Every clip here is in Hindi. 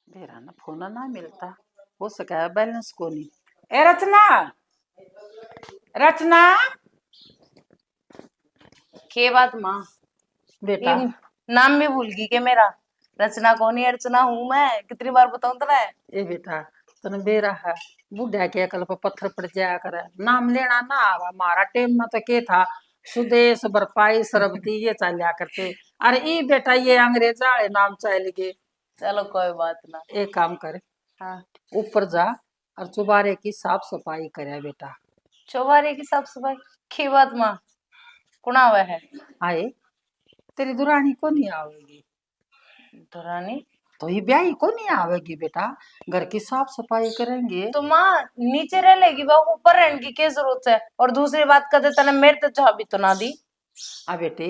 मेरा ना फोन ना मिलता हो सका बैलेंस को नहीं। ए रचना, रचना के बात माँ? बेटा। ये नाम भी भूल गई के मेरा? रचना कौन है? अर्चना हूँ मैं, कितनी बार बताऊं तुझे? ए बेटा तने बेरा है बूढ़ा के अकल पर पत्थर पड़ जाया करे, नाम लेना ना आवा। हमारा टेम में तो के था सुदेश बरपाई सरबती ये चालिया करते। अरे ई बेटा ये अंग्रेज वाले नाम चल गए। चलो कोई बात ना। एक काम कर, हाँ, ऊपर जा और चुबारे की साफ सफाई करे बेटा। चौबारे की साफ सफाई की बात माँ? कुणा हुआ है? आए तेरी दुरानी को नहीं आवेगी दुरानी? तो ये ब्याही को नहीं आवेगी बेटा। घर की साफ सफाई करेंगे। तो माँ नीचे रह लेगी बाबू, ऊपर रहने की क्या जरूरत है? और दूसरी बात कहते तने मेरे तो चाबी तो ना दी। आ बेटी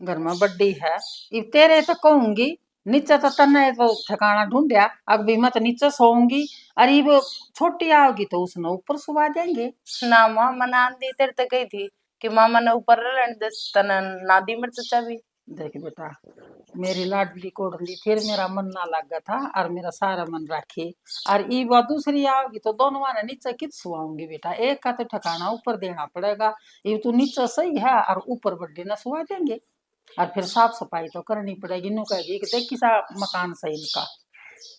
घर में बड्डी है, इब तेरे तो कहूंगी नीचे तो तन्ने तो ठिकाना ढूंढया, अब भी मत नीचे सोऊंगी। अरे वो छोटी आओगी तो उसने ऊपर सुवा देंगे। ना माँ, मना दी तेरे तो गई थी कि मामा ने ऊपर रहने दे, तने ना दी मेरे तो चाबी। देख बेटा मेरी लाडली कोडली फिर मेरा मन ना लगा था और मेरा सारा मन रखे। और ई बात दूसरी आओगी तो दोनों ने नीचे कित सुवाऊंगी बेटा। एक का तो ठिकाना ऊपर देना पड़ेगा। ये तो नीचे सही है और ऊपर बड्डे न सुवा देंगे। और फिर साफ सफाई तो करनी पड़ेगी। नु कहेगी कि देख किसा मकान सही इनका।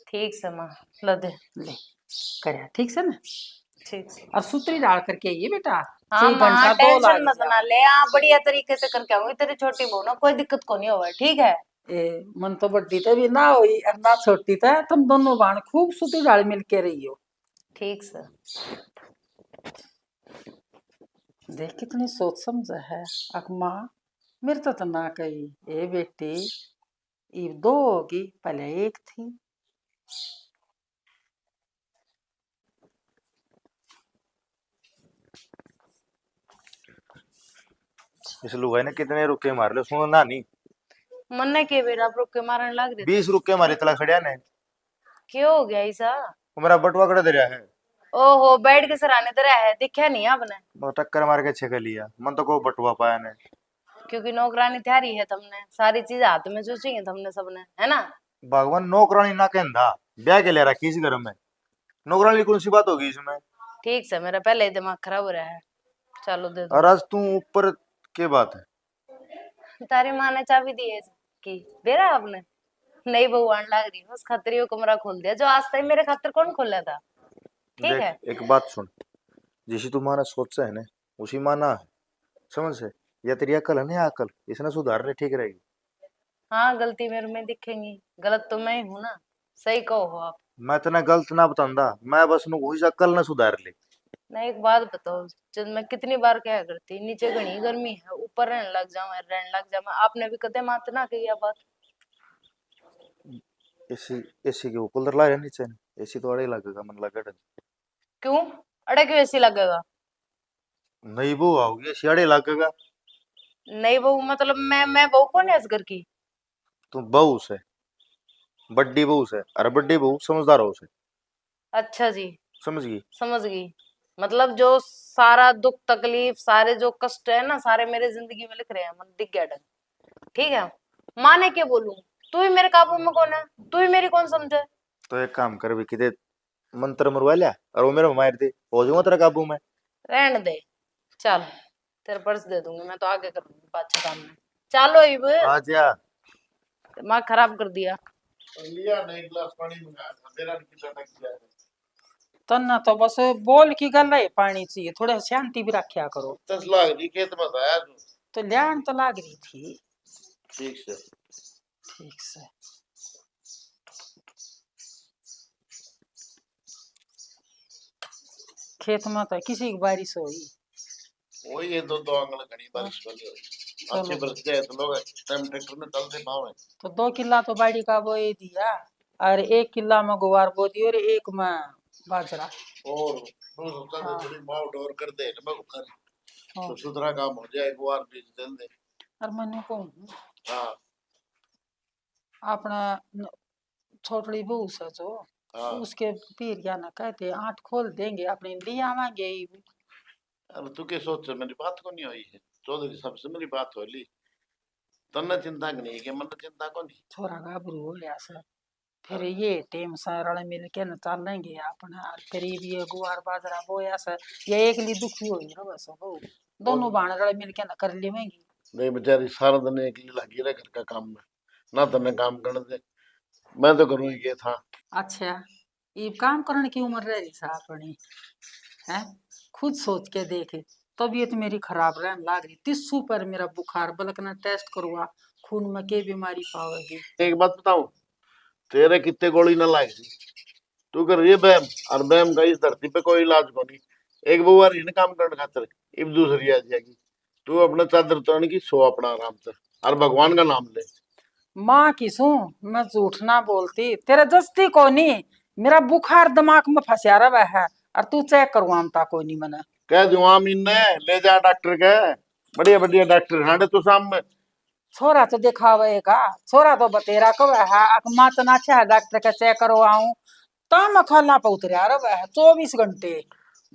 ठीक से माँ, लो दे। ले कर ठीक से ना। ठीक से। और सुतरी डाल करके ये बेटा हाँ 6 माँ, घंटा 2 टेंशन लाग मत जा। ना ले, हाँ बढ़िया तरीके से करके आऊंगी। तेरी छोटी बहू ना, कोई दिक्कत को नहीं होगा, ठीक है? ए मन तो बड्डी तो भी ना हुई और ना छोटी था। तुम दोनों बाण खूब सुतरी डाल मिल के रही हो। ठीक से। देख कितनी सोच समझ है। अकमा मेरे तो ना कही ए बेटी ये 2 होगी पहले 1 थी। इस लुगाई ने कितने रुके मार लो सुनो ना नहीं। मन ने के बेरा रुक के मारने लग रहे थे। 20 रुके मारे तला खड़िया ने। क्यों हो गया ऐसा? वो मेरा बटुआ कड़ा दे रहा है। ओहो, बैठ के सराहने तो रहा है, दिखा नहीं आपने? वो टक्कर मार के छेक लिया मन तो को बटुआ पाया ने। क्योंकि नौकरानी तैयारी है, तुमने सारी चीज हाथ में सोची है तुमने सबने, है ना? भगवान नौकरानी ना कहंदा ब्याह के ले रखी इस घर में। नौकरानी कौन सी बात होगी इसमें? ठीक से, मेरा पहले ही दिमाग खराब हो रहा है। चलो दे दो। और आज तू ऊपर के बात है? तारी माँ ने चाबी दी है की बेरा आपने? नई बहू आने लग रही है, उस खातिर ये कमरा खोल दिया जो आज तक मेरे खातिर कौन खोला था। ठीक है? देख एक बात सुन, जैसी तुम्हारा सोच है ना उसी माना है समझ से। या तेरी अकल है ना अकल इसने सुधार ले ठीक रहेगी। हाँ, गलती मेरे में दिखेंगी, गलत तो मैं ही हूँ ना। सही कहो हो आप। मैं तेना गलत ना बताऊंगा, मैं बस नु वही अकल ना सुधार ले। ना एक बात बताओ, जब मैं कितनी बार क्या करती, नीचे घनी गर्मी है, ऊपर रहने लग जाऊं, आपने भी कदे मात ना कही ये बात। एसी एसी के ऊपर ला नीचे एसी तो अड़े लगेगा मन लगा। क्यों? अड़े क्यों ऐसी लगेगा? नहीं वो आओगे सियाड़े लगेगा। नहीं बहू मतलब मैं बहू कौन है इस घर की? तू बहू से बड्डी बहू से अरे बड्डी बहू समझदार हो से। अच्छा जी। समझ गई? समझ गई। मतलब जो सारा दुख तकलीफ, सारे जो कष्ट है ना, सारे मेरे जिंदगी में लिख रहे हैं, मन दिख गया ढंग। ठीक है? माने के बोलूं, तू ही मेरे काबू में कौन है? तू ही मेरी कौन समझे? तो एक काम कर भी किते मंत्र मरवा लिया और वो मेरे मार दे हो जाऊंगा तेरा काबू में। रहने दे। चल, तेरा पर्स दे दूंगी, मैं तो आगे कर दूंगी बादशाह सामने। चलो इब, आ जा। दिमाग खराब कर दिया। लिया नहीं गिलास पानी मंगा मेरा कितना टक गया। तन्ना तो बस बोल की गल है पानी चाहिए, थोड़ा शांति भी रखा करो। 10 लाख जी खेत में था यार। तो ल्यान तो लाग रही थी। ठीक से ठीक से खेत में तो किसी की बारिश हुई। वही ये दो आंगल घनी बारिश वाली हुई। अच्छे बरस जाए तो लोग टाइम ट्रैक्टर में चलते पावे। तो 2 किला तो बाड़ी का बोए दिया और 1 किला में गुवार बो दी और 1 में बाजरा। और वो सोचता था थोड़ी माउट और कर दे मैं कर हाँ। तो सुधरा काम हो जाए गुआर बीज दे दे। और मैंने कहूँ हाँ अपना छोटड़ी बहू से जो हाँ उसके पीर या ना कहते 8 खोल देंगे अपने लिया आवांगे। अब तू के सोच मेरी बात को नहीं हुई है। चौधरी साहब से मेरी बात हो ली तन्ने चिंता नहीं के मन चिंता को नहीं। छोरा गाभरू हो गया सर। फिर ये टेम सारा मिल के न चलेंगे अपना फिर ये गुआर बाजरा बोया से ये एक ली दुखी हो ना बस हो दोनों बाण रल मिल के न कर लेवेंगी। नहीं बेचारी सारा दिन एक ही लगी रहे घर का काम में, ना तने काम करने दे। मैं तो करूँ ये था। अच्छा ये काम करने की उम्र रह रही सा अपनी है, खुद सोच के देखे। तबीयत मेरी खराब रहने लाग रही, 30 पर मेरा बुखार बलकना टेस्ट करवा खून में के बीमारी पावेगी। एक बात बताऊं, तेरे कितने गोली ना लाग रही, तू कर रही है बैम, और बैम का इस धरती पे कोई इलाज को नहीं। एक बार इन्हें काम करने खातर इब दूसरी आ जाएगी। तू अपने चादर तोड़ की सो अपना आराम से, और भगवान का नाम ले। माँ की सू मैं झूठ ना बोलती, तेरे जस्ती को नहीं, मेरा बुखार दिमाग में फंसा रहा है और तू चेक करवाता कोई नहीं मना। कह दूं आम इन्ने ले जा डॉक्टर के, बढ़िया बढ़िया डॉक्टर हांडे तो सामने। छोरा तो दिखावेगा, छोरा तो बतेरा को है माँ तो ना अच्छा डॉक्टर का चेक करवाऊं तो मैं खाला पे उतरिया रहा है 24 घंटे।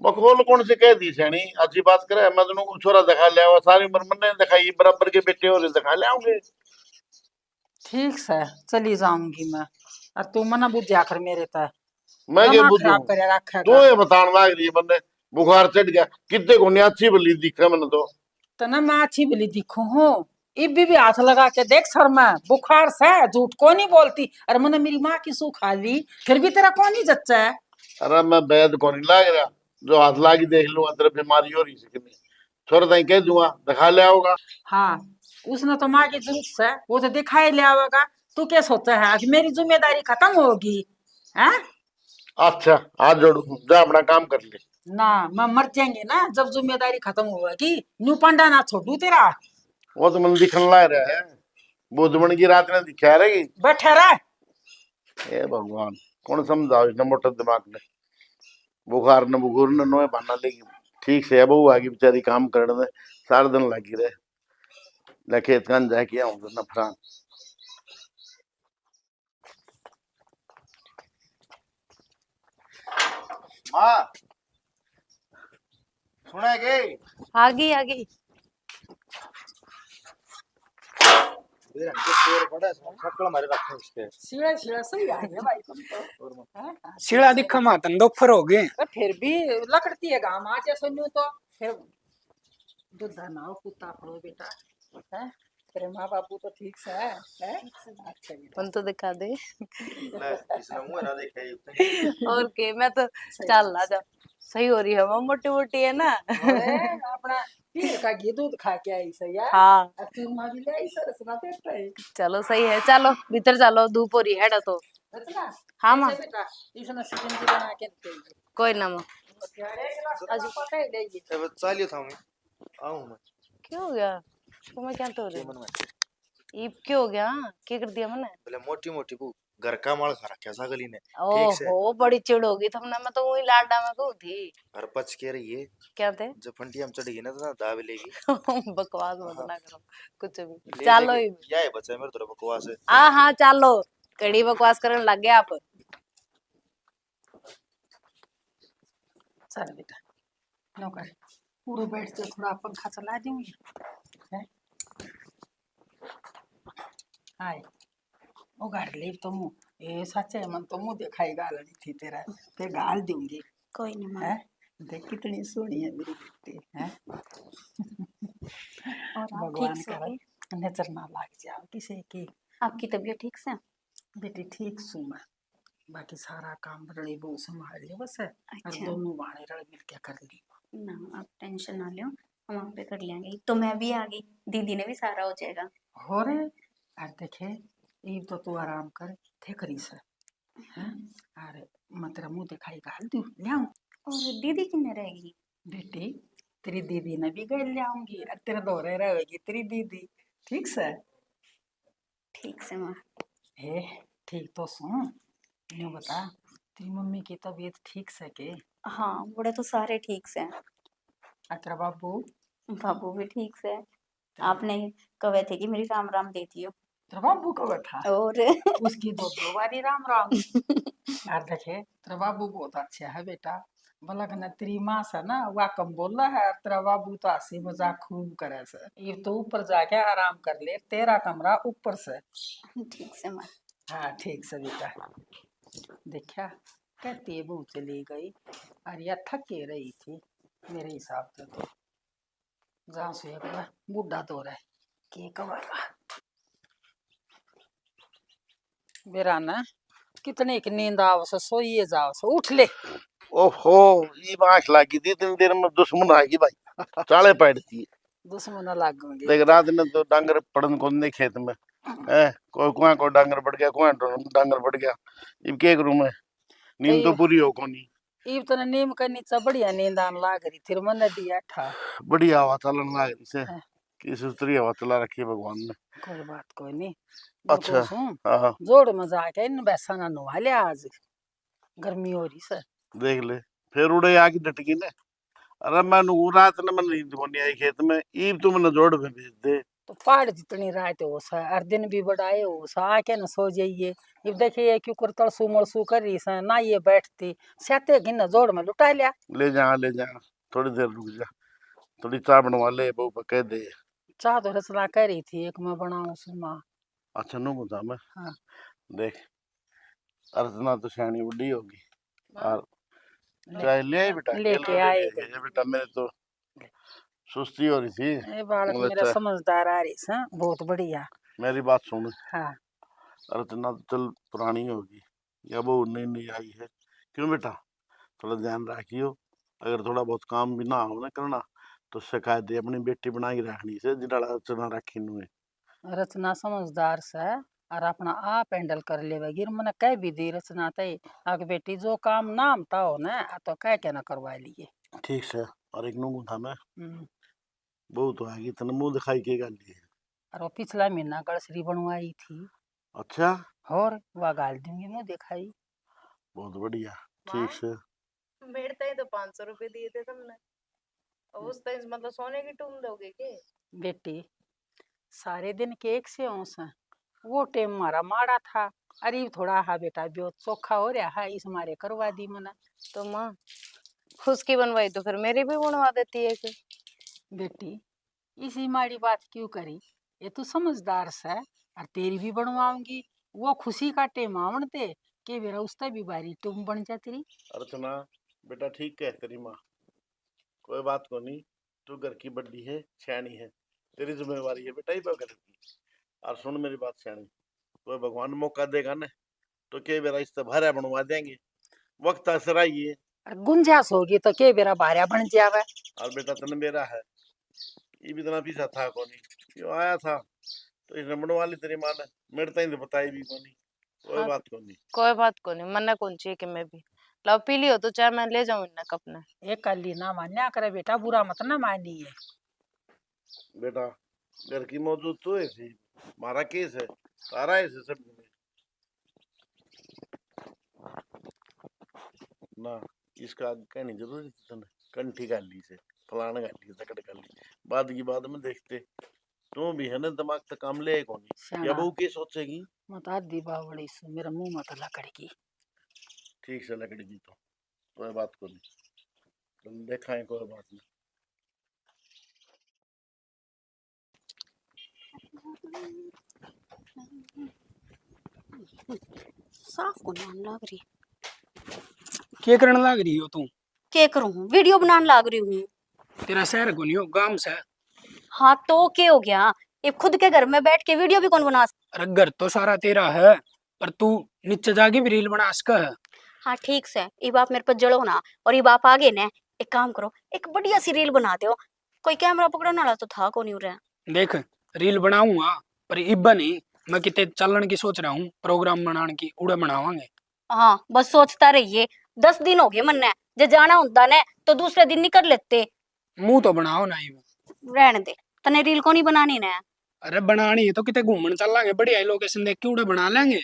बखोल कौन से कह दी सैनी, अच्छी बात करे। मैं तेनों को छोरा दिखा लिया हुआ, सारी उम्र मैंने दिखाई, बराबर के बेटे और दिखा ले आओगे। ठीक से चली जाऊंगी मैं और तू मना बुझा कर मेरे तक मैं क्या दिमाग बुझू, खराब कर तू रखेगा। ये बताने लग रही है मैंने बुखार चढ़ गया, कितने को नहीं अच्छी बली दिखा मैंने तो ना मैं अच्छी भली दिखू हूँ, इब भी हाथ लगा के देख सर मैं बुखार से झूठ को नहीं बोलती। अरे मैंने मेरी माँ की सू खा ली फिर भी तेरा कौन ही जच्चा है। अरे मैं बैद को नहीं लाग रहा, जो हाथ लागी देख लूंगा तेरे बीमारी हो रही है कि नहीं। छोरा ताई कह दूंगा दिखा ले आओगा। हाँ उसने तो माँ की जरूरत है, वो तो दिखाई ले आवेगा। तू क्या सोचा है आज मेरी जिम्मेदारी खत्म होगी है? अच्छा हाथ जोड़ू, जा अपना काम कर ले। ना मैं मर जाएंगे ना जब जिम्मेदारी खत्म होगी, न्यू पंडा ना छोड़ू तेरा। वो तो मैंने दिखने लग रहा है, बुधमन की रात ने दिखा रही। बैठे रह। हे भगवान, कौन समझाओ इसने मोटर दिमाग ने। बुखार न बुखार न नोए बहाना लेगी, ठीक से अब वो आगे बेचारी काम करने में सारा दिन लगी रहे। लेके इतना जाए किया हूँ ना फरान। माँ सुना के आ गई। सीढ़ा सीढ़ा सही आ गया भाई तुम तो हैं? शिला दिखा मातन दोपहर हो गए। तो फिर भी लकड़ती है गाँव आज ऐसा न्यू तो फिर दूध नाव कुत्ता फड़ो बेटा है। तेरे माँ बापू तो ठीक से है? अच्छा बेटा उन तो दिखा दे। इसने मुंह ना देखे और के मैं तो चल ला जा, सही हो रही है वो, मोटी मोटी है ना। अरे अपना पीर का घी दूध खा के आई सही है। हाँ अब तू माँ भी ले आई सरस ना पेट है चलो सही है, चलो भीतर चलो, धूप हो रही है तो। रचना। हाँ माँ अच्छा बेटा इसने सिकंजी बना के दे कोई ना माँ। आज पता ही देगी। अब चालियो था मैं आऊं मैं क्यों हो गया तुम्हें, क्या तो हो के रहा मन में है? ईब क्यों हो गया, क्या कर दिया मैंने? बोले मोटी मोटी वो घर का माल खा रखा सा गली ने ठीक से ओहो बड़ी चिड़ होगी तुमने, मैं तो वही लाडा में कहूँ थी। और पच के रही है। क्या थे? जब फंटी हम चढ़ी ना तो दाव लेगी बकवास मत ना करो कुछ भी। ले चलो लेके या है बच्चा मेरे तरफ बकवास है। हाँ हाँ चलो, कड़ी बकवास करने लग गया आप। चल बेटा नौकर पूरे बैठ के थोड़ा पंखा चला दूंगी है। हाय वो गाड़ ले तो मुँह ए सच है मन तो मुँह दिखाई गाल रही थी तेरा फिर गाल दूंगी। कोई नहीं माँ। है देख कितनी सोहनी है मेरी बेटी है। और आप ठीक भगवान से का हैं? नजर ना लग जाओ किसी की। आपकी तबीयत ठीक से है? बेटी ठीक सू मैं, बाकी सारा काम रड़ी बहु संभाल लिया बस है और अच्छा। दोनों बाणे रल मिल के कर ली। ना आप टेंशन ना लो, हम आप पे कर लेंगे। तो मैं भी आ गई, दीदी ने भी सारा हो जाएगा। हो रे और देखे ये तो तू आराम कर थे करी से हैं। अरे मैं तेरा मुँह दिखाई गाल दूँ ले आऊँ। और दीदी किन्ने रहेगी? बेटी तेरी दीदी ने भी गल ले आऊंगी और तेरे दोहरे रहेगी तेरी दीदी ठीक से। ठीक से माँ। हे ठीक तो सुन यूँ बता तेरी मम्मी की तबीयत ठीक से के? हाँ बड़े तो सारे ठीक से हैं। और तेरा बाबू? बाबू भी ठीक से है। आपने कहे थे कि मेरी राम राम देती हो। तेरा बाबू को था और उसकी दो दो बारी राम राम। यार देखे तेरा बाबू बहुत अच्छा है बेटा, बलक न तेरी माँ से ना वाकम बोल रहा है और तेरा बाबू तो हंसी मजाक खूब करे से। ये तो ऊपर जाके आराम कर ले, तेरा कमरा ऊपर से। ठीक से माँ। हाँ ठीक से बेटा। देखा कहती है बहू चली गई और यह थके रही थी मेरे हिसाब से तो। जहाँ से एक बार बूढ़ा तो रहा है कि कमरवा मेरा ना कितने की नींद आव से सोइए जाओ से उठ ले। ओहो, ये आँख लागी थी इतनी देर में दुश्मन आ गई भाई, चाले पड़ती। दुश्मन लागोगे देख रात ने तो डांगर पड़न को नहीं खेत में है, कोई कुआं को डांगर बढ़ गया, कुआं डांगर बढ़ गया। इब के रूम है, नींद तो पूरी हो कोनी। इब तो नीम का नीचा बढ़िया नींद आने लाग रही थी मन दिया ठा। बढ़िया हवा चलन लाग रही से, हाँ। कि सुतरी हवा चला रखी है भगवान ने। कोई बात कोई नहीं। अच्छा, हाँ जोड़ में जाके इन बैसा ना नुआ ले आज गर्मी हो रही सर। देख ले फिर उड़े आके डटकी ने। अरे मैं रात ने मन नींद को नहीं आई खेत में, ईब तू मैंने जोड़ में भेज दे। तो पहाड़ जितनी रात हो सा हर दिन भी बढ़ाए हो सा आके न सो जाइए। अब देखिए क्यों कर तड़सू मड़सू कर रही सा ना ये बैठती सहते गिन जोड़ में लुटा लिया। ले जा थोड़ी देर रुक जा, थोड़ी चाय बनवा ले, बहू को कह दे। चाह तो रचना कर रही थी एक मैं बनाऊं सुमा। अच्छा नु बता मैं। हाँ। देख अर्चना तो सियानी बुढ़ी होगी और चाय ले आई बेटा, लेके आए ये बेटा मेरे तो सुस्ती हो रही थी। ए बालक मेरा समझदार आ रही सा बहुत बढ़िया। मेरी बात सुन, हाँ अर्चना तो चल पुरानी होगी या वो नई नई आई है, क्यों बेटा थोड़ा ध्यान रखियो। अगर थोड़ा बहुत काम भी ना हो ना करना तो शिकायत दे, अपनी बेटी बना के रखनी से जिड़ा अर्चना रखी नु। रचना समझदार से और अपना आप हैंडल कर ले गिर मैंने कह भी दी रचना तय आगे बेटी जो काम नाम था हो ना तो कह के ना करवा लिए। ठीक से। और एक नु था मैं बहुत तो आगे तने मुंह दिखाई के गाल ली है। और वो पिछला महीना गड़सरी बनवाई थी। अच्छा, और वह गाल दूंगी मुंह दिखाई। बहुत बढ़िया। ठीक से। बैठते ही तो 500 रुपए दिए थे तुमने, उस टाइम मतलब सोने की टूम दोगे के? बेटी सारे दिन के एक से औस वो टेम मारा मारा था। अरे थोड़ा हा बेटा जो चोखा हो रहा है इस मारे करवा दी मना। तो माँ उसकी बनवाई तो फिर मेरी भी बनवा देती है कि? बेटी इसी माड़ी बात क्यों करी, ये तू समझदार से और तेरी भी बनवाऊंगी। वो खुशी का टेम आवण दे के मेरा उसका भी बारी तुम बन जा तेरी। अर्चना बेटा ठीक कह तेरी माँ, कोई बात को नहीं, तू घर की बड्डी है, सियानी है, तेरी जिम्मेवारी है बेटा ही घर की। और सुन मेरी बात सियानी, कोई भगवान मौका देगा ना तो के बेरा इससे भारा बनवा देंगे, वक्त असर आइए। गुंजाइश होगी तो के बेरा भारा बन जावे। और बेटा तने मेरा है, ये भी इतना पीछा था को नहीं, क्यों आया था तो इसने बनवा ली तेरी माँ ने, मेरे ताई तो बताई भी को नहीं। कोई हाँ, बात को नहीं। कोई बात को नहीं, मन्ना कौन चाहिए कि मैं भी लाओ पी लियो तो चाहे मैं ले जाऊं इन्हें कप ने। एक कली ना मान्या करे बेटा बुरा मत ना मानिए। बेटा घर की मौजूद तो ऐसी हमारा केस है, सारा ऐसे सब ना इसका कहनी जरूरी थी तने, कंठी गाली से फलाना गाली सकट गाली, बाद की बाद में देखते तू भी है ना दिमाग तक काम ले कौन या बहू के सोचेगी मत आदि बावड़ी से मेरा मुंह मत लकड़गी। ठीक से लकड़गी तो कोई बात को नहीं, तुम देखा है कोई बात नहीं। साफ को नाम लाग रही क्या करने लग रही हो तू? के करूं, वीडियो बनाने लाग रही हूँ। तेरा शहर को नहीं हो गांव से? हाँ तो क्या हो गया, ये खुद के घर में बैठ के वीडियो भी कौन बना अरे घर तो सारा तेरा है पर तू नीचे जाके भी रील बना सका है। हाँ ठीक से, ये बाप मेरे पर जड़ो ना, और ये बाप आगे ने एक काम करो, एक बढ़िया सी रील बना दो। कोई कैमरा पकड़ने वाला तो था कौन रहा। देख रील बनाऊंगा पर इब्बा नहीं, मैं कितने चलन की सोच रहा हूँ, प्रोग्राम बनाने की उड़े बनावांगे। हाँ बस सोचता रहिए, 10 दिन हो गए मन ने जे जाना होता ने तो दूसरे दिन निकल लेते। मुंह तो बनाओ ना ही। रहने दे, तने रील को नहीं बनानी ने। अरे बनानी है तो कितने घूमने चल लांगे, बढ़िया लोकेशन देख के उड़े बना लेंगे।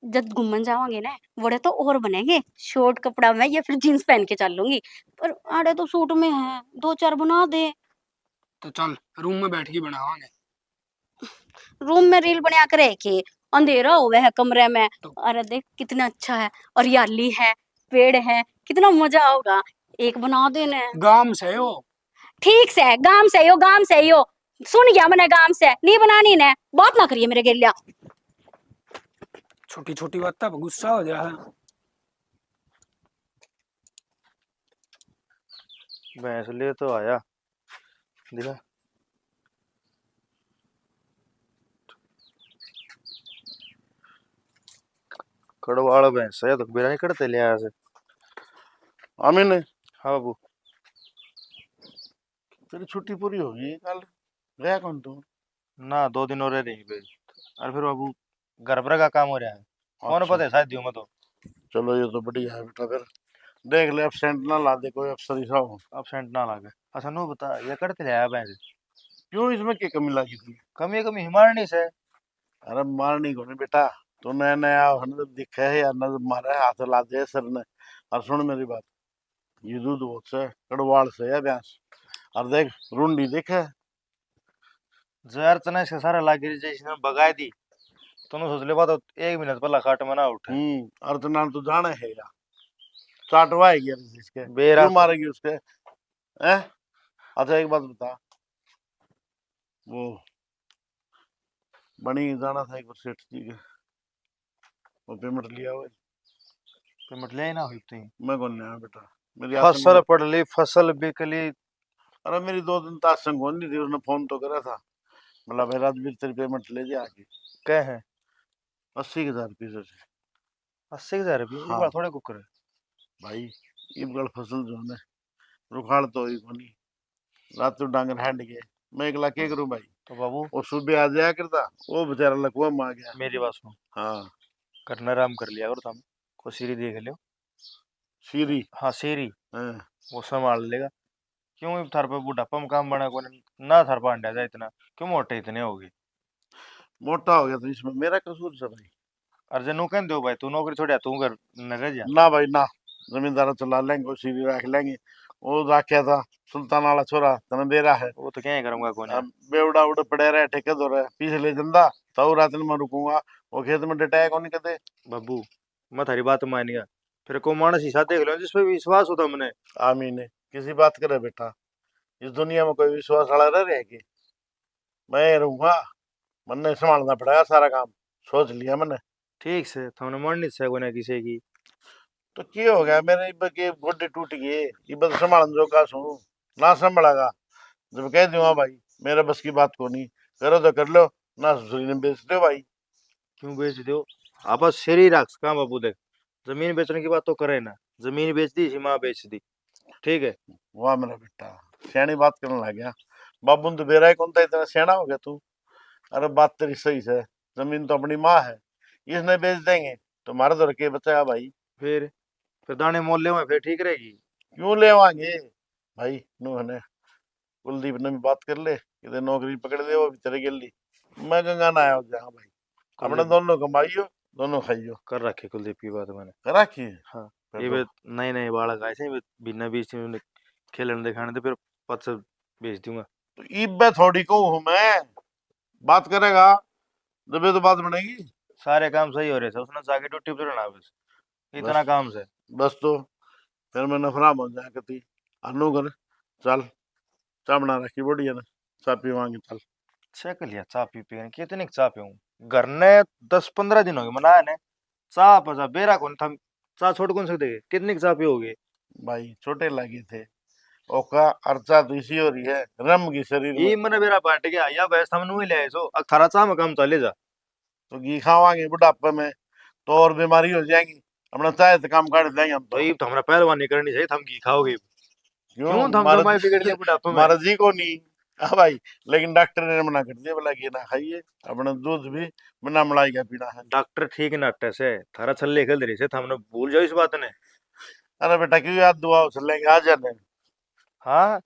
जब घूमन जावांगे ना बड़े तो और बनेंगे, शॉर्ट कपड़ा में या फिर जींस पहन के चल लूंगी, पर आड़े तो सूट में है, 2-4 बना दे। तो चल रूम में बैठ के बनावांगे। रूम में रील बना कर के अंधेरा हो है कमरे में, अरे देख कितना अच्छा है, और हरियाली है, पेड़ है, कितना मजा होगा। एक बना देना। गांव से हो? ठीक से गांव से हो, गांव से हो, सुन गया मैंने, गांव से नहीं बनानी ने, बात ना करिए मेरे गेलिया। छोटी छोटी बात पर गुस्सा हो जा है। भैंस ले तो आया, देखा कड़वाड़ भैंस है तो बेरा नहीं करते ले आया से। आमिन, हाँ बाबू। तेरी छुट्टी पूरी होगी कल, गया कौन तू? ना 2 दिन और रह रही पे। अरे फिर बाबू घर पर का काम हो रहा है, कौन अच्छा, पता है शायद दियो मैं तो। चलो ये तो बढ़िया है बेटा। फिर देख ले एबसेंट ना ला दे कोई अफसर ऐसा हो। absent ना लागे। अच्छा नो बता ये करते ले आया भैंस, क्यों, इसमें क्या कमी लगी थी? कमी कमी हिमारनी से। अरे मारनी को नहीं बेटा, तू नया नया नजर दिखा है या नजर मारा है, हाथ ला दे सर ने। और सुन मेरी बात, ये दूध बहुत से कड़वाड़ से है भैंस। और देख रुंडी देखे, जहर तना इसके सारा लागे रही इसने बगाई दी। तूने सोच ले बात 1 मिनट पहला काट में ना उठे। और तो ना तू जाने है या चाटवाएगी यार इसके, बेरा क्यों मारेगी उसके? हैं? अच्छा एक बात बता, वो बनी जाना था एक बार सेठ जी के, वो पेमेंट लिया हुआ है? पेमेंट ले ना हुई थी। मैं कौन आया बेटा, मेरी आसन फसल पड़ ली, फसल बिकली। अरे मेरी 2 दिन तासंग हो नहीं थी, उसने फोन तो करा था, बोला भाई राजवीर तेरी पेमेंट ले जा आके। कह है 80,000 रुपये से। 80,000 रुपये एक हाँ बार थोड़े कुकर है। भाई, इबगढ़ फसल जो है रुखाड़ तो ही कोनी, रात को डांगर हैंड गए, मैं 1 लाख क्या करूं भाई? तो बाबू वो सुबह आ जाया करता, वो बेचारा लकवा में आ गया। मेरी बात सुनो, हाँ करना आराम कर लिया करो तुम, को सीरी देख लियो। सीरी। हाँ सीरी हाँ, वो संभाल लेगा। क्यों इब थार पे बुढ़ापा में काम बना को ना थार पर अंडा जाए इतना, क्यों मोटे इतने होगे। मोटा हो गया तो इसमें मेरा कसूर से भाई? अर्जन नु कह दो भाई तू नौकरी छोड़िया तू कर न रह जा। ना भाई ना, जमींदार चला लेंगे, वो सीरी रख लेंगे। वो राख्या था सुल्तान वाला छोरा तने दे रहा है, वो तो क्या ही करूंगा कौन अब बेवड़ा उड़ पड़े रहे ठेके दो रहे, पीछे ले जंदा तो रात में रुकूंगा, वो खेत में डटाया कौन कहते। बाबू। मैं थारी बात मान गया, फिर को मानस हिस्सा देख लो जिसपे विश्वास होता मैंने। आमीन है, किसी बात करे बेटा, इस दुनिया में कोई विश्वास वाला रह रहेगी? मैं रहूंगा, मैंने संभालना पड़ेगा सारा काम, सोच लिया मैंने। ठीक से तुमने माननी से कोने किसी की। तो क्या हो गया, मेरे इब के गोड्डे टूट गए, इब तो संभालन जो का सुनू, ना संभलागा जब कह दूंगा भाई मेरे बस की बात को नहीं, करो तो कर लो, ना ससुरी ने बेच दो भाई। क्यों बेच दो, आप शरीर रख कहाँ बाबू देख, जमीन बेचने की बात तो करे ना, जमीन बेच दी माँ बेच दी। ठीक है वाह मेरा बेटा, सियानी बात करने लग गया। बाबू ने तो बेरा ही कौन था, इतना सियाना हो गया तू? अरे बात तेरी सही है, जमीन तो अपनी माँ है, इसने बेच देंगे तो हमारे तो रखे बचाया भाई। फिर दाने मोल ले में फिर ठीक रहेगी। क्यों लेवांगे भाई, नू है कुलदीप ने भी बात कर ले, इधर नौकरी पकड़ ले, वो भी तेरे गिल्ली, मैं गंगा ना आया जहाँ भाई, अपने कुलदीप दोनों कमाइयो, दोनों खाइयो। कर रखे कुलदीप की बात मैंने। करा की हाँ फिर ये तो, भी नए नए बालक आए थे बिना बीच में खेलने दिखाने दे फिर पद से भेज दूंगा। तो ईब थोड़ी को हूँ मैं, बात करेगा जब तो बात बनेगी। सारे काम सही हो रहे थे, उसने जाके ड्यूटी पे रहना बस इतना बस काम से। बस तो फिर मैं नफरा हो जाया करती, अनु कर चल, चाय बना रखी बढ़िया ने, चाय पीवांगे चल। चेक लिया चा पी पी कितनी चा पीऊं घर ने 10-15 दिन हो गए मनाया ने चा पचा बेरा कौन था चा छोड़ कौन सकते कितनी चा पियोगे। भाई छोटे लगे थे, ओका अर्चा तो इसी हो रही है, रम की शरीर ये में। मैंने बेरा बांट गया या वैसे हम नहीं ले आए सो अखारा चा में काम चले जा। तो घी खावांगे बुढ़ापे में तो और बीमारी हो जाएगी, अपना चाय से काम काट देंगे हम तो तो। ये तो हमारा पहलवानी करनी चाहिए हम घी खाओगे क्यों, क्यों थम महाराज जमाई बिगड़ दिया बुढ़ापे में। महाराज जी को नहीं। हाँ भाई, लेकिन डॉक्टर ने मना कर दिया, बोला घी ना खाइए, अपना दूध भी बिना मलाई का पीना है। डॉक्टर ठीक नाट्य से थारा छल्ले खेल रही से हमने भूल जाओ इस बात ने। अरे बेटा क्यों याद दुआ चलेंगे आ जाने। हाँ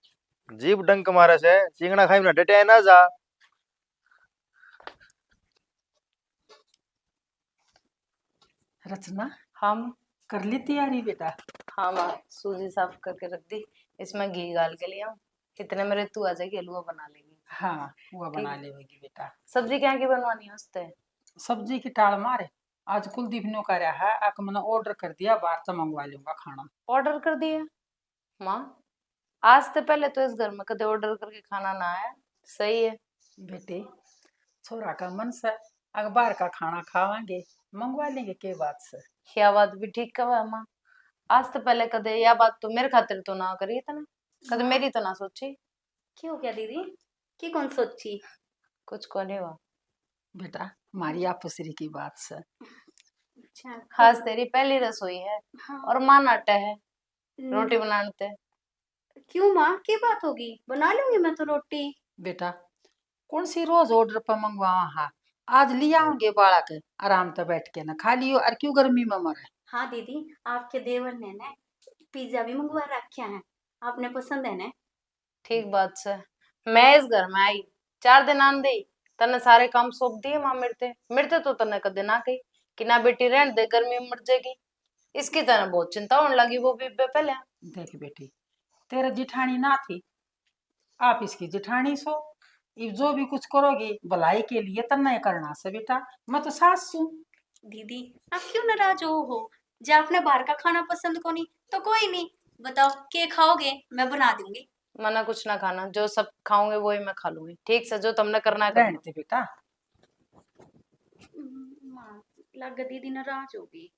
जीप डंक मारे से चिंगड़ा खाई ना डटे ना जा। रचना हम कर ली तैयारी बेटा? हाँ माँ सूजी साफ करके रख दी, इसमें घी डाल के लिया, इतने मेरे तू आ जाएगी हलवा बना लेगी। हाँ वो बना लेगी बेटा। सब्जी क्या की बनवानी है उसते? सब्जी की टाल मारे, आज कुलदीप ने करा है, आक मैंने ऑर्डर कर दिया, बाहर से मंगवा लूंगा खाना। ऑर्डर कर दिया माँ? आज से पहले तो इस घर में कदे ऑर्डर करके खाना ना आया। सही है बेटे छोरा का मन से अखबार का खाना खावांगे, मंगवा लेंगे के बात से। या बात भी ठीक कहा माँ। आज तो पहले कदे या बात तो मेरे खातिर तो ना करी तना, कदे मेरी तो ना सोची। क्यों क्या दीदी, की कौन सोची? कुछ को नहीं हुआ। बेटा हमारी आपसरी की बात से। अच्छा आज तेरी पहली रसोई है हाँ। और माँ नाटा है न- रोटी बनाते। क्यों माँ, की बात होगी? बना लूंगी मैं तो रोटी। बेटा कौन सी रोज ऑर्डर पर मंगवावा, हाँ आज लिया आऊंगे बालक, आराम से बैठ के ना खा लियो, और क्यों गर्मी में मरे। हाँ दीदी, आपके देवर ने ना पिज्जा भी मंगवा रखा है, आपने पसंद है ना? ठीक बात से मैं इस घर में आई 4 दिन आंदे तने सारे काम सौंप दिए माँ। मिलते तो तने कदे ना कही कि ना बेटी रहने दे गर्मी में मर जाएगी। इसकी तरह बहुत चिंता होने लगी वो भी पहले। देख बेटी, तेरा जिठानी ना थी, आप इसकी जिठानी सो, ये जो भी कुछ करोगी भलाई के लिए तना ही करना से बेटा, मैं तो सास हूँ। दीदी आप क्यों नाराज हो? जब आपने बाहर का खाना पसंद को नहीं तो कोई नहीं, बताओ के खाओगे, मैं बना दूंगी। मना कुछ ना खाना, जो सब खाऊंगे वही मैं खा लूंगी। ठीक से जो तुमने करना है रहने करना। दे बेटा। माँ लग दीदी नाराज होगी।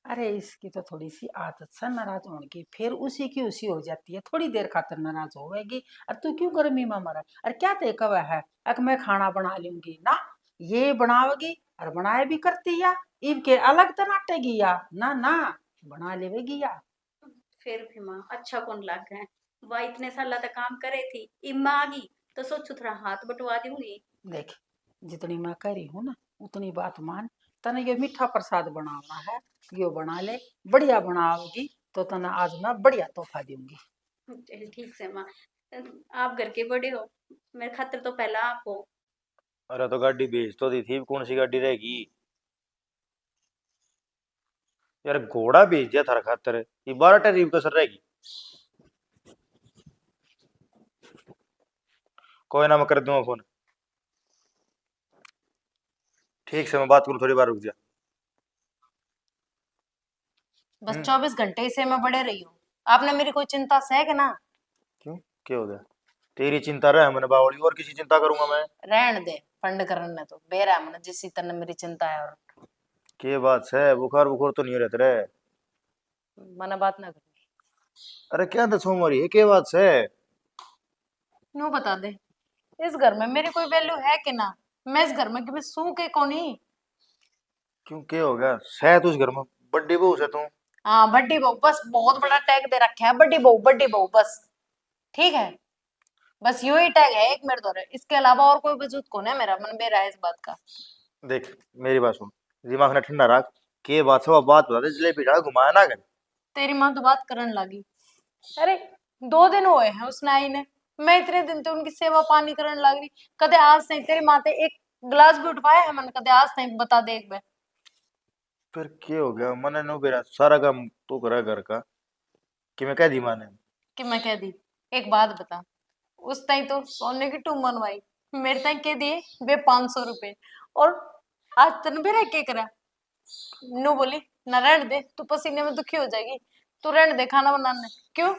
अरे इसकी तो थोड़ी सी आदत से नाराज होने की, फिर उसी की उसी हो जाती है, थोड़ी देर खातर नाराज होएगी। और तू क्यों गर्मी में मरा, और क्या ते कवा है अक मैं खाना बना लूंगी ना, ये बनावेगी और बनाए भी करती या इनके अलग तो नाटेगी या ना ना, बना लेवेगी या। फिर भी माँ अच्छा कौन लग है, वह इतने साल तक काम करे थी, इम्मा आ गई तो सोचो थोड़ा हाथ बटवा दूंगी। देख जितनी मैं कह रही हूँ ना उतनी बात मान, तने ये मीठा प्रसाद बनाना है, यो बना ले, बढ़िया बनाओगी तो तना आज मैं बढ़िया तोहफा दूंगी। चल ठीक से माँ, आप घर के बड़े हो, मेरे खातिर तो पहला आप हो। अरे तो गाड़ी भेज तो दी थी, कौन सी गाड़ी रहेगी यार, घोड़ा भेज दिया थारा खातर, ये 12 टरीब कसर रहेगी। कोई ना मैं कर दूंगा फोन। ठीक से मैं बात करूँ, थोड़ी बार रुक जा। बस 24 घंटे इसे मैं बड़े रही हूँ, आपने मेरी कोई चिंता सह के ना। क्यों, क्या हो गया? तेरी चिंता रहे मैंने बावली, और किसी चिंता करूंगा मैं? रहन दे फंड करने तो बेरा मन जिस तरह मेरी चिंता है। और के बात है, बुखार बुखार तो नहीं रहते रे? मना बात ना करूंगी। अरे क्या दसो मरी है, के बात है? न्यू बता दे, इस घर में मेरी कोई वैल्यू है कि ना? मैं इस घर में कि मैं सू के कोनी। क्यों, के हो गया? शहद उस घर में बड्डी बहू से तू? हाँ बड्डी बहू, बस बहुत बड़ा टैग दे रखा है, बड्डी बहू बस। ठीक है, बस यू ही टैग है एक मेरे द्वारा, इसके अलावा और कोई वजूद कौन है मेरा? मन बेरा है इस बात का। देख मेरी बात सुन, दिमाग ना ठंडा रख, के बात है वो बात बता दे, जलेबी ढाल घुमाया ना कर। तेरी माँ तो बात करने लगी। अरे 2 दिन हुए हैं उसने आई ने, मैं इतने दिन से उनकी सेवा पानी करने लग रही, कदे आज तक तेरी माँ ते एक गिलास भी उठवाया है मन? कदे आज तक बता दे एक बार। फिर क्या हो गया? मैंने नो बेरा सारा काम तू करा घर का, कि मैं कह दी माने? कि मैं कह दी? एक बात बता, उस ताई तो सोने की टूम बनवाई, मेरे ताई के दिए वे 500 रुपए, और आज तन भी रह के करा। नु बोली ना रहने दे, तू पसीने में दुखी हो जाएगी, तू रहने दे खाना बनाने। क्यों?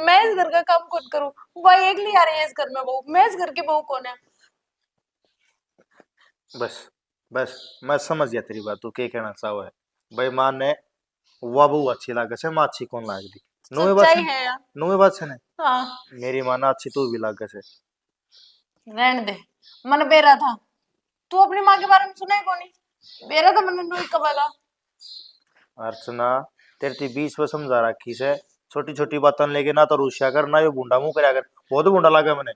मैं इस घर का काम कौन करूं? भाई अगली आ रही है इस घर में बहू, मैं इस घर की बहू कौन है? बस बस मैं समझ गया तेरी बात, तू क्या कहना चाहो है। भाई मान ने वाह बहू अच्छी लागे से, माँ अच्छी कौन लाग दी? नुए बात सच्चाई से, है यार। नुए बात से ने हाँ मेरी माँ ना अच्छी तू भी लागे से। रहने दे, मन बेरा था। तू अपनी माँ के बारे में सुना है कौन? बेरा था मन नु कबेगा। अर्चना तेरे ती 20 में समझा रखी से, छोटी छोटी बातों लेके ना तो रुस्या कर ना यो बूंडा मुंह करया कर, बहुत बूंडा लागे मैंने।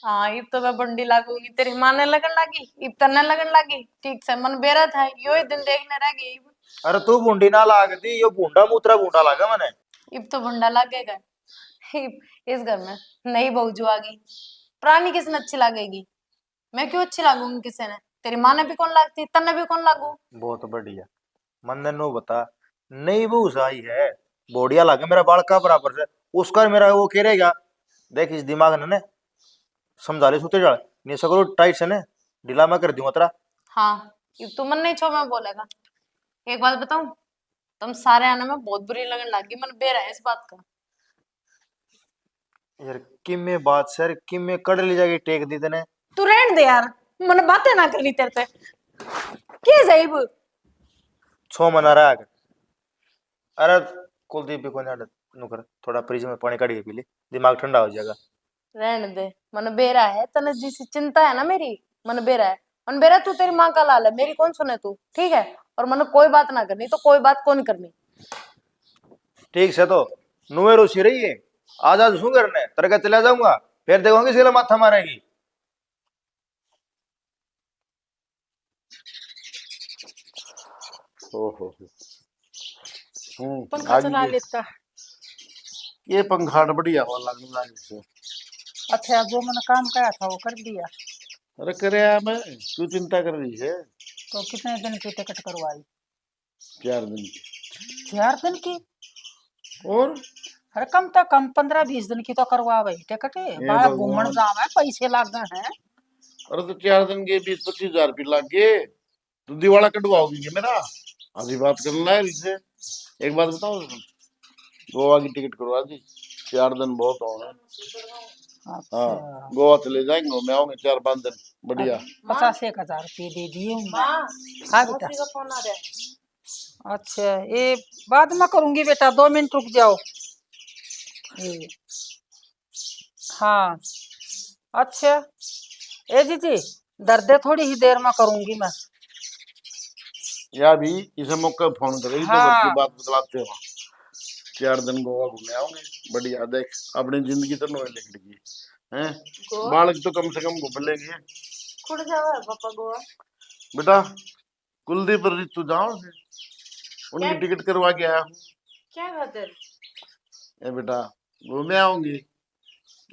हाँ इब तो मैं बंडी लागूंगी, तेरी माँ ने लगन लगी, इब तन्ने लगन लगी। ठीक से मन बेरा था, यो ही दिन देखने रह गई। अरे तू बूंडी ना लाग दी, यो बूंडा मूत्रा बूंडा लागा मैंने। इब तो बंडा लगेगा। इब इस घर में नई बहू जो आ गई, पुरानी किसने अच्छी लगेगी? मैं क्यों अच्छी लागूंगी किसी ने? तेरी माँ ने भी कौन लागती, तन्ने भी कौन लागू? बहुत बढ़िया, मन नो बता, नई बहू से आई है, बोडिया लागे मेरा बालका बराबर से, उसका मेरा वो कह रहेगा। देख इस दिमाग ने समझा ले सुते जाल, नहीं सको टाइट से ने ढीला मैं कर दूंगा तेरा। हाँ इब तू मन नहीं छो मैं बोलेगा। एक बात बताऊं, तुम सारे आने में बहुत बुरी लगन लगी, मन बेरा है इस बात का। यार किम में बात सर, किम में कड़ ली जाएगी टेक दी तने। तू रहने दे यार, मन बातें ना करनी तेरे से के जाइब छो मना रहा है। अरे कुलदीप भी को ना नुकर थोड़ा फ्रिज में पानी काट के पी ले, दिमाग ठंडा हो जाएगा। रहने दे मन बेरा है तने जिस चिंता है ना मेरी मन बेरा है मन बेरा तू तेरी माँ का लाल है मेरी कौन सुने तू ठीक है और मन कोई बात ना करनी तो कोई बात कौन करनी ठीक से तो नुए रोसी रही है, आज आज शू करने तेरे का चला जाऊंगा, फिर देखोगे सिला माथा मारेगी। ओहो पंखा आज चला ये लेता। ये पंखा बढ़िया हो लगने लग से। अच्छा जो मैंने काम करा था वो कर दिया। अरे करे मैं क्यों चिंता कर रही है? तो कितने दिन की टिकट करवाई? 4 दिन की। 4 दिन की? और अरे कम तो कम 15-20 दिन की तो करवा भाई टिकट है, बाहर घूमन भगवान। जावे पैसे लाग हैं। अरे तो 4 दिन के 20-25 हजार रुपये लग गए, तो दिवाला कटवाओगी क्या मेरा? अभी बात करना है इसे। एक बात बताओ, गोवा की टिकट करवा दी, 4 दिन बहुत हो गए। हाँ अच्छा गोवा चले जाएंगे, मैं आऊंगे 4-5 दिन बढ़िया। 50-1 हजार रुपये दे दिए हूँ मैं। माँ हाँ बेटा। मौसी का फोन आ रहा है अच्छा ये बाद में करूंगी बेटा, 2 मिनट रुक जाओ। ये हाँ अच्छा ए जी दर्द थोड़ी ही देर में करूंगी मैं। या भी इसे मौके पे फोन करेगी तो घर की हाँ बात बतलाते हो। 4 दिन गोवा घूमे आओगे बढ़िया, देख अपनी जिंदगी तो नोए लिख ली है। बालक तो कम से कम घूम लेंगे। खुद जावा पापा गोवा बेटा कुलदीप और रितु जाओ से, उनकी टिकट करवा के आया हूँ। क्या खातिर ए बेटा घूमे आओगी,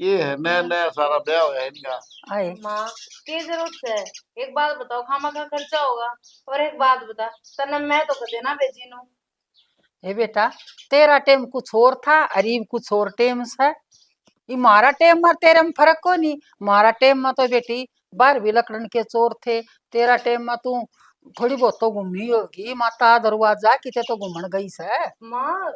ये है नया नया सारा ब्याह हुआ है इनका। आए माँ की जरूरत है एक बात बताओ खामा का खर्चा होगा और एक बात बता तने मैं तो कदे ना भेजी नू ए बेटा तेरा टेम कुछ और था, अरीब कुछ और टेम है। ये मारा टेम और तेरे में फर्क को नहीं। मारा टेम में तो बेटी 12वीं लकड़न के चोर थे, तेरा टेम में तू थोड़ी बहुत तो घूमी होगी। माता दरवाजा किते तो घूमन गई से। माँ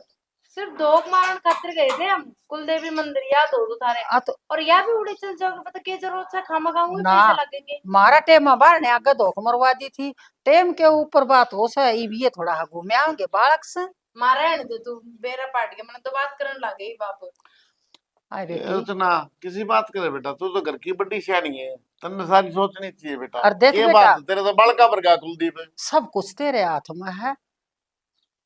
सिर्फ धोख मारन खातिर गए थे हम कुलदेवी मंदिर याद हो तो थारे आ तो और या भी उड़े चल जाओगे पता क्या जरूरत है खामा खाऊंगी ना पैसे लगेंगे मारा टेम में बाहर ने आगे धोख मरवा दी थी। टेम के ऊपर बात हो सा ये थोड़ा घूमे आएंगे बालक से। मारा है दे तू बेरा पाट के मैंने तो बात करने लगे ही बाप आए ए, बेटी अर्चना किसी बात करे बेटा, तू तो घर की बड़ी सियानी है, तन्ने सारी सोचनी चाहिए बेटा। और देख ये बेटा बात है, तेरे तो बड़का बरगा कुलदीप है। सब कुछ तेरे हाथ में है।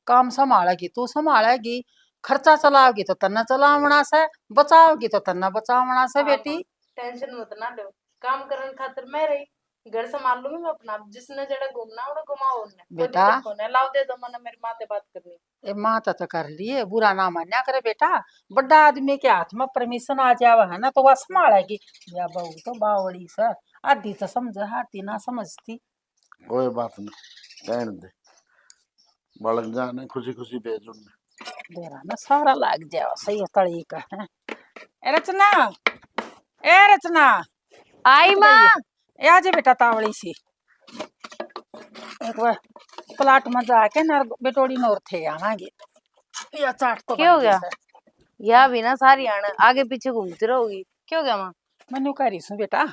काम संभालेगी तू संभालेगी, खर्चा चलाओगी तो तन्ना चलावना से, बचाओगी तो तन्ना बचावना से बेटी। टेंशन मत ना लो काम करने खातिर मैं रही घर संभाल लूंगी मैं अपना जिसने जड़ा घूमना उन्हें घुमाओ उन्हें बेटा लाओ दे दो मैंने मेरी माँ से बात करनी ए माता तो कर लिए, बुरा ना मान्या करे बेटा। बड़ा आदमी के हाथ में परमिशन आ जावा है ना तो वह संभालेगी। या बहू तो बावड़ी से आधी तो समझ आधी ना समझती। कोई बात नहीं, रहने दे, बालक जाने खुशी खुशी भेज उन्हें। बेरा ना सारा लाग जाओ सही तड़ी का है। ए रचना आई माँ ए आजे बेटा तावड़ी सी एक बार प्लाट में जाके ना बेटोड़ी नौर थे आवांगे या चाट तो क्या हो बन गया? जैसे। या भी ना सारी आना आगे पीछे घूमती रहोगी क्यों गया माँ मनु कह रही हूँ बेटा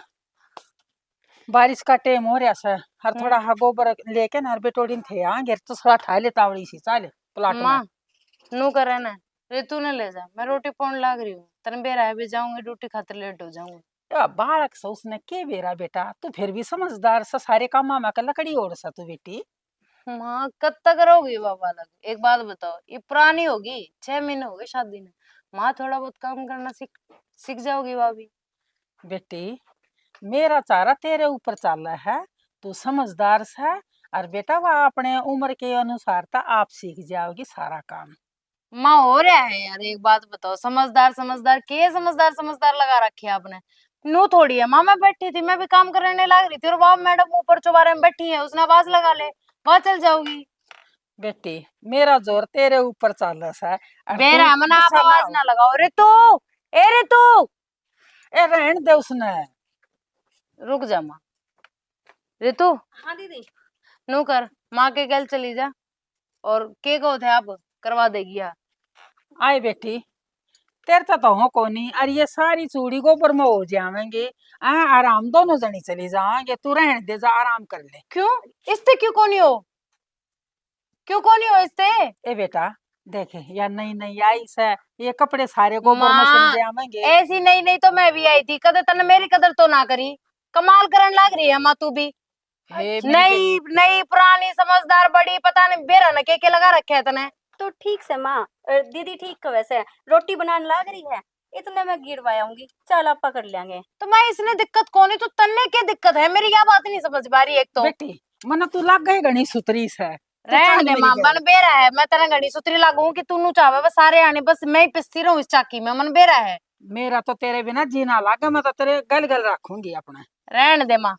बारिश का टाइम हो रहा है, हर थोड़ा हा गोबर लेके ना बेटोड़ी थे आगे तो थोड़ा ठा ले तावड़ी सी चाले प्लाट माँ में। नू करे ना रितु ने ले जा मैं रोटी पौन लाग रही हूँ तन बेरा है भी जाऊंगी ड्यूटी खातिर लेट हो जाऊंगी या बालक से उसने के बेरा बेटा, तू फिर भी समझदार सा सारे काम मामा का लकड़ी ओढ़ सा तू बेटी। माँ कब तक रहोगी बाबा लग एक बात बताओ ये पुरानी होगी 6 महीने हो गए शादी में माँ थोड़ा बहुत काम करना सीख सीख जाओगी भाभी बेटी मेरा चारा तेरे ऊपर चल रहा है, तू समझदार है और बेटा वह अपने उम्र के अनुसार था आप सीख जाओगी सारा काम। माँ हो रहा है यार एक बात बताओ समझदार समझदार के समझदार समझदार लगा रखे आपने नू थोड़ी है माँ मैं बैठी थी मैं भी काम करने लग रही थी और वहां मैडम ऊपर चौबारे में बैठी है उसने आवाज लगा ले वहां चल जाओगी बेटी मेरा जोर तेरे ऊपर चल रहा है और बेरा तू मना आप गुस्सा आवाज हो। ना लगाओ रितु ए रितु ए रहन दे उसने। रुक जा माँ रितु हाँ दीदी नू कर माँ के गल चली जा और के को थे आप करवा देगी यार आए बेटी तेरे तो हो को नहीं, और ये सारी चूड़ी गोबर में हो जाएंगे। आराम दोनों जनी चली जाएंगे, तू रहने दे, जा आराम कर ले। क्यों? इससे क्यों कोनी हो? क्यों कोनी हो इससे? ए बेटा देखे या नई नई आई से, ये कपड़े सारे गोबर में माँ, चल जाएंगे। ऐसी नहीं नहीं तो मैं भी आई थी, कदर तने मेरी कदर तो ना करी। कमाल करन लग रही है माँ तू भी। हे मेरी नई नई पुरानी समझदार बड़ी, पता नहीं बेरा न के लगा रखे है तने। तो ठीक से माँ, दीदी ठीक है वैसे, रोटी बनाने लग रही है, इतने में गिरवाऊंगी, चल आपा कर लेंगे। तो मैं इसने दिक्कत कोनी, तो तन्ने क्या दिक्कत है? मेरी क्या बात नहीं समझ पा रही। एक तो बेटी मन तू लग गई घनी सुतरी से। रहने दे माँ, मन बेरा है। मैं तेरा घड़ी सुतरी लागू कि तू नु चावे बस सारे आने, बस मैं ही पिसती रहूं इस चाकी में। मन बेरा है। मेरा तो तेरे बिना जीना लागे, मैं तो तेरे गल गल रखूंगी अपना। रहने दे माँ,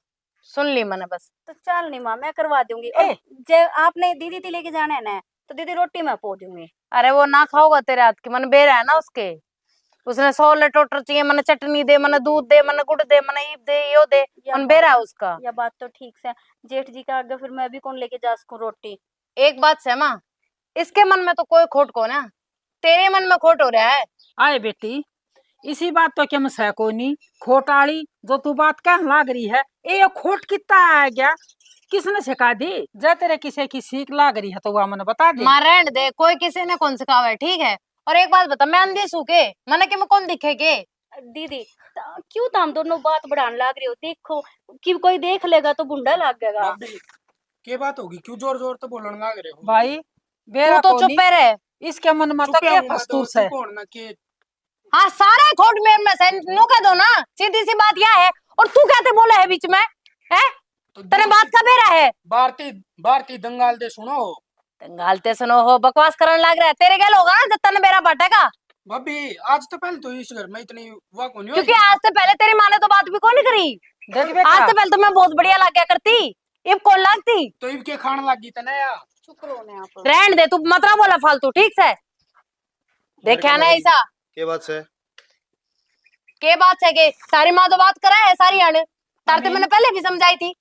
सुन ली मैंने बस। तो चल नहीं माँ, मैं करवा दूंगी। ए। और जब आपने दीदी थी लेके जाना है ना, तो दीदी रोटी मैं पो दूंगी। अरे वो ना खाओगा तेरे हाथ की, मन बेरा है ना उसके। उसने 100 टोटर चाहिए, मन चटनी दे, मन दूध दे, मन गुड़ दे, मन ईब दे, यो दे, मन बेरा है उसका। यह बात तो ठीक से, जेठ जी का आगे फिर मैं भी कौन लेके जा सकूं रोटी। एक बात से माँ, इसके मन में तो कोई खोट को ना, तेरे मन में खोट हो रहा है। आए बेटी, इसी बात तो क्या मसा को नहीं खोटाली जो तू बात कहने लाग रही है, ये खोट कितना आ गया, किसने सिखा दी? जब तेरे किसी की सीख लाग रही है तो वह मैंने बता दे। मां रहने दे, कोई किसी ने कौन सिखावा है, ठीक है। और एक बात बता, मैं अंधी सूखे मने के में कौन दिखे के? दीदी क्यों तुम दोनों बात बढ़ाने लग रही हो? देखो कि कोई देख लेगा तो बुंडा लग जाएगा। भाभी क्या बात होगी, क्यों जोर जोर तो बोलने लग रहे हो? भाई तू बेरा तो को चुप नहीं, रहे। इसके मन में चुप तो है क्या हूँ मैं तो, फस्तूस है। चुप हो ना कि हाँ, सारा खोट मेरे में से नु कह दो ना, सीधी सी बात यह है। और तू कहते बोले है बीच में, है तो तेरे बात का बेरा है। भारती भारती दंगाल दे सुनो। गालते सुनो हो, बकवास करने लग रहा है। तेरे गैल होगा ना जब तने मेरा बाटेगा। भाभी आज तो पहले तो इस घर में इतनी वाह कौन क्योंकि आज से पहले तेरी माँ ने तो बात भी कौन करी। देख बेटा, आज से पहले तो मैं बहुत बढ़िया लग गया करती, अब कौन लगती? तो इब के खाने लग गई तना यार। चुप रहो ना आप। रहने दे, तू मत ना बोला फालतू, ठीक से। देखा ना ऐसा के बात से के बात है के सारी माँ तो बात करा है सारी आने तारते मैंने पहले भी समझाई थी।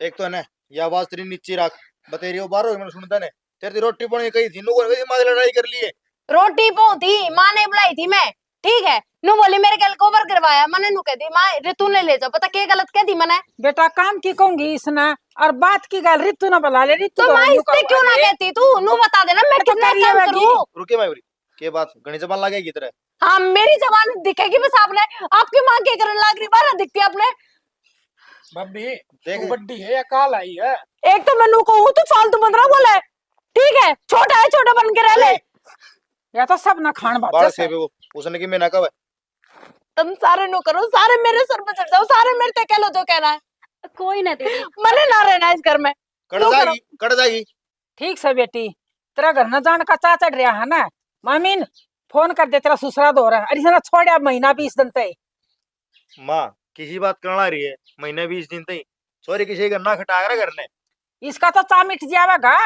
एक तो है ना, ये आवाज तेरी नीचे रख, बतेरी हो बारो मैंने सुनता ने, तेरी रोटी बनी कही थी, नुको ने मां लड़ाई कर लिए। रोटी पो थी, माँ ने बुलाई थी मैं, ठीक है। नु बोली मेरे गल गोबर करवाया, मैंने नु कह दी माँ ऋतु ने ले जाओ, पता क्या गलत कह दी मैंने। बेटा काम की कहूंगी इसने, और बात की गल रितु ना बुला ले, रितु तो माँ इससे क्यों ना कहती तू? नु बता देना मैं तो कितना करिए काम बाकी। करूँ। रुके मायूरी, के बात गणी जबान लगेगी तेरे। हाँ, मेरी जबान दिखेगी बस आपने। आपकी माँ क्या करने लग रही बारह दिखती आपने। भाभी देख। तू बड्डी है या काल आई है? एक तो मैनू कहूँ तू फालतू बन रहा बोला है, ठीक है। छोटा है, छोटा बन के रह ले। या तो सब ना खान बात बाल जैसे। से वो उसने कि मैं ना कब तुम सारे नो करो, सारे मेरे सर पे चढ़ जाओ, सारे मेरे ते कह लो जो कहना है। कोई ना दीदी, मने ना रहना इस घर में। कट क्यों जाएगी, कट जाएगी। ठीक से बेटी, तेरा घर न जान का चा चढ़ रहा है ना, मामीन फोन कर दे, तेरा ससुरा दो रहा है। अरे छोड़े अब महीना 20 दिन तक। माँ किसी बात करना रही है, महीने 20 दिन तक सॉरी किसी गन्ना खटा कर करने, इसका तो चा मिट जाएगा।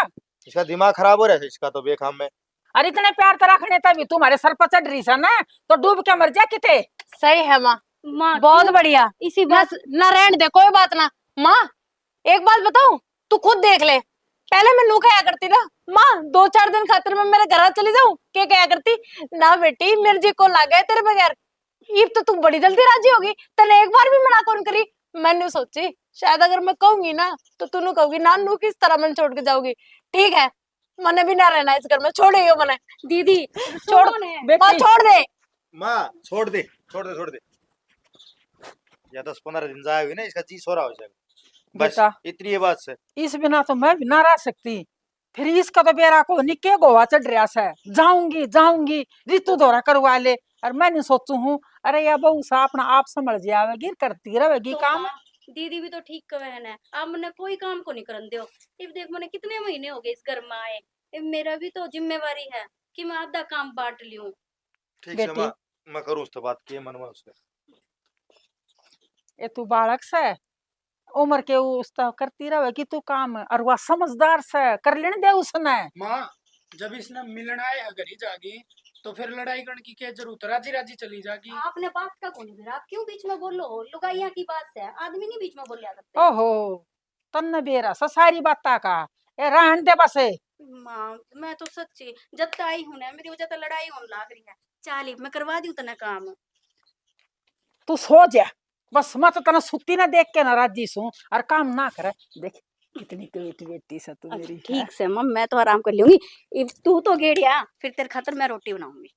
इसका दिमाग खराब हो रहा है इसका तो बेखाम में। अरे इतने प्यार तो रखने तभी तुम्हारे सर पर चढ़ रही है ना, तो डूब के मर जा किते। सही है माँ, माँ बहुत बढ़िया। इसी ना, बात ना रहने दे, कोई बात ना। माँ एक बात बताऊं, तू खुद देख ले। पहले मैं नू कहा करती ना माँ 2-4 दिन खातिर मैं मेरे घर चली जाऊं, क्या कहा करती ना बेटी मेरे जी को लगा है तेरे बगैर। ये तो तू बड़ी जल्दी राजी होगी, तने एक बार भी मना कौन करी। मैंने सोची शायद अगर मैं कहूंगी ना तो तू कहोगी ना नू किस तरह मन छोड़ के जाओगी, ठीक है। मने भी ना रहना इस घर में, छोड़े हो मने। दीदी छोड़ सुनो ने। माँ, छोड़ दे। माँ छोड़ दे, छोड़ दे, छोड़ दे। या 10-15 दिन जाएगी ना, इसका जी सो रहा हो जाएगा बस, बेटा इतनी ये बात से। इस बिना तो मैं भी ना रह सकती। फिर इसका तो बेरा को निके गोवा चढ़ रहा है, जाऊंगी जाऊंगी ऋतु दौरा करवा ले। और मैंने सोचू हूँ अरे या बहू सा अपना आप समझ जाएगी, करती रहेगी तो काम। माँ, दीदी भी तो ठीक कहना है, अब मैंने कोई काम को नहीं करन दियो। इब देख मैंने कितने महीने हो गए इस घर में आए, इब मेरा भी तो जिम्मेवारी है कि मैं आधा काम बांट लूं। ठीक है बेटी। माँ, मैं करूँ उससे बात किए मन में उससे। ये तू बालक से उम्र के उसका करती रहेगी तू काम, और वह समझदार से कर लेने दे उसने। माँ जब इसने मिलन आए अगर ही जागी तो फिर लड़ाई करने की क्या जरूरत है, राजी राजी चली जागी। आपने बात का कौन फिर, आप क्यों बीच में बोलो? लुगाइया की बात है, आदमी नहीं बीच में बोलिया करते। ओहो तन्ने बेरा सा सारी बात का ये रहन दे बसे। माँ मैं तो सच्ची जब तक आई हूं ना, मेरी वजह से लड़ाई होने लग रही है। चाली मैं करवा दी उतना काम। तू सो जा बस, मत तना सुती ना देख के ना राजी सू और काम ना करे। देख कितनी क्यूट बेटी सा तू मेरी है। ठीक से मम, मैं तो आराम कर लूंगी। तू तो गेड़िया, फिर तेरे खातर मैं रोटी बनाऊंगी।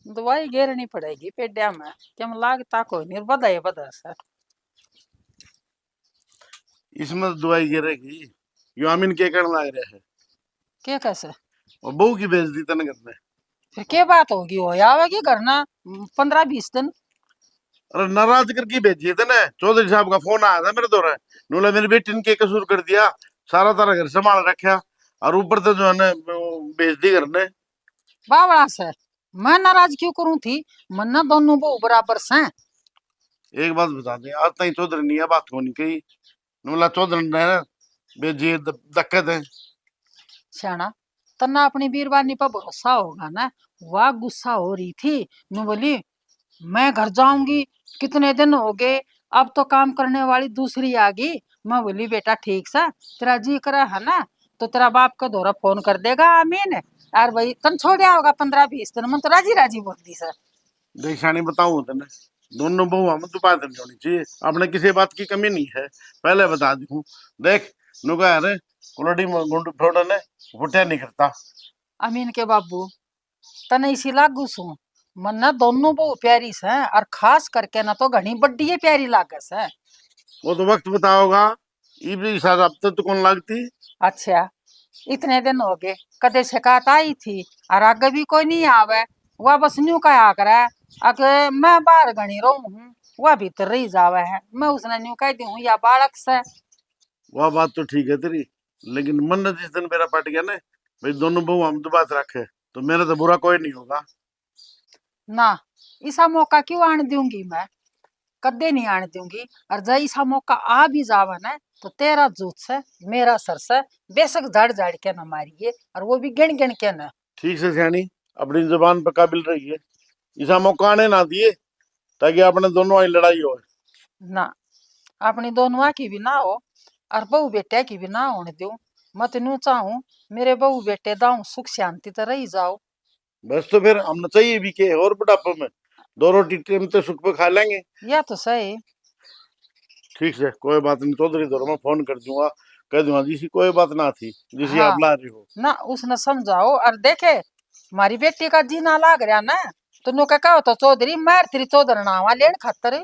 दवाई घेरनी पड़ेगी पेड्या में, क्या लागता कोई नहीं, बधाई बधा सर। इसमें तो दवाई गिरेगी। यो अमीन के करने लग रहा है क्या कैसे और बहू की बेइज्जती तने करने। फिर क्या बात होगी, हो आवेगी घर ना 15-20 दिन। अरे नाराज करके भेजिए थे ना, चौधरी साहब का फोन आया था मेरे दौरे। नूला मेरी बेटी ने के कसूर कर दिया, सारा तारा घर संभाल रखा और ऊपर तो जो है ना बेइज्जती करने। बावड़ा से मैं नाराज क्यों करूं थी, मन्ना दोनों बहू बराबर से। एक बात बता दे, आज तक चौधरी ने यह बात को नहीं कही। नूला चौधरी ने ना भेजिए दिक्कत है। श्याणा तना अपनी बीरबानी पर भरोसा होगा ना। वह गुस्सा हो रही थी, नु बोली मैं घर जाऊंगी, कितने दिन हो गए, अब तो काम करने वाली दूसरी आ गई। मैं बोली बेटा ठीक सा, तेरा जी करे है ना तो तेरा बाप का दौरा फोन कर देगा अमीन, यार भाई तन छोड़िया होगा 15-20 दिन। मैं तो राजी राजी बोल दी सर। देशानी बताऊं तेने, दोनों बहू हम तो बात नहीं होनी चाहिए, अपने किसी बात की कमी नहीं है, पहले बता दूं। देख नुका है रे कुलड़ी में गुंड फोड़ा ने फुटिया नहीं करता। अमीन के बाबू तने इसी लागू सू मन्ना दोनों बहु प्यारी से, और खास करके ना तो घनी बड्डी ये प्यारी लागस है। वो तो वक्त बताओगा, इबली साहब अब तक तो कौन लगती। अच्छा इतने दिन हो गए, कदे शिकायत आई थी और आगे भी कोई नहीं आवे। वह बस न्यू का आकर अगर मैं बाहर गणी रहूं हूँ, वह भीतर रही जावे है। मैं उसने न्यू कह दी हूँ या बालक से। वह बात तो ठीक है तेरी, लेकिन मन जिस दिन मेरा पट गया ना, भाई दोनों बहू हम तो बात रखे तो मेरा तो बुरा कोई नहीं होगा। ना ऐसा मौका क्यों आने दूंगी मैं, कदे नहीं आने दूंगी। और जब ऐसा मौका आ भी जावा ना तो तेरा जूत से मेरा सर से बेशक झाड़ झाड़ के न मारिए, और वो भी गिन गिन के न। ठीक से सियानी, अपनी जुबान पर काबिल रही है, ऐसा मौका आने ना दिए ताकि अपने दोनों आई लड़ाई हो। ना अपनी दोनों की भी ना हो और बहू बेटे की भी ना होने दूं। मत नू चाहूं मेरे बहू बेटे दाऊं सुख शांति तो रही जाओ। बस तो फिर हमने चाहिए भी के और बुढ़ापे में 2 रोटी टाइम तो सुख पे खा लेंगे। या तो सही। ठीक है कोई बात नहीं, चौधरी दौर में फोन कर दूंगा, कह दूंगा जिसी कोई बात ना थी जिसी हाँ आप ला रही हो। ना उसने समझाओ और देखे हमारी बेटी का जीना लाग रहा ना तो नु का कहो तो चौधरी मार तेरी चौधरी नावा लेन खातर।